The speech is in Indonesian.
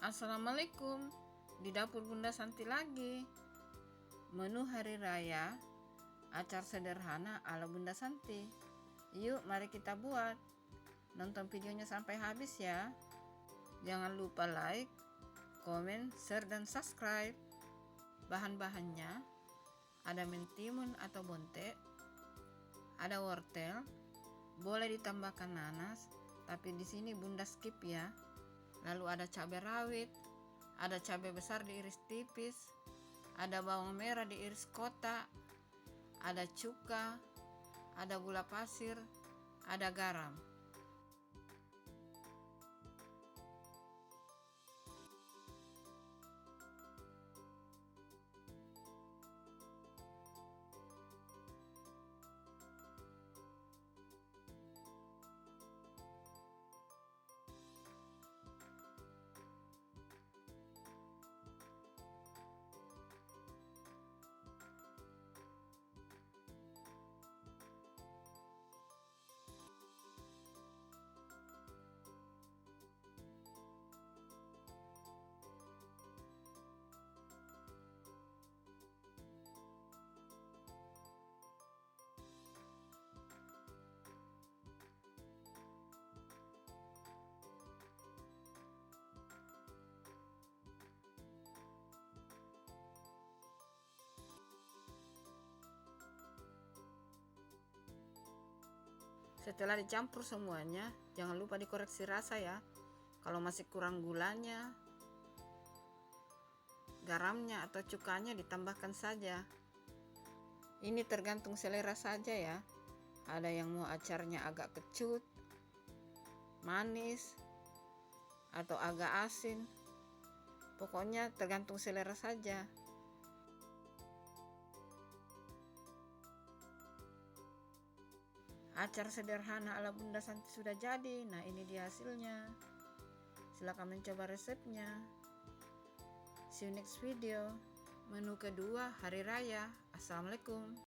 Assalamualaikum, di dapur Bunda Santi lagi. Menu hari raya, acar sederhana ala Bunda Santi. Yuk mari kita buat. Nonton videonya sampai habis ya. Jangan lupa like, komen, share, dan subscribe. Bahan-bahannya ada mentimun atau bonte, ada wortel, boleh ditambahkan nanas, tapi di sini Bunda skip ya. Lalu ada cabai rawit, ada cabai besar diiris tipis, ada bawang merah diiris kotak, ada cuka, ada gula pasir, ada garam. Setelah dicampur semuanya, jangan lupa dikoreksi rasa ya. Kalau masih kurang gulanya, garamnya atau cukanya ditambahkan saja. Ini tergantung selera saja ya. Ada yang mau acarnya agak kecut, manis, atau agak asin. Pokoknya tergantung selera saja. Acar sederhana ala Bunda Santi sudah jadi. Nah, ini dia hasilnya. Silahkan mencoba resepnya. See you next video. Menu kedua hari raya. Assalamualaikum.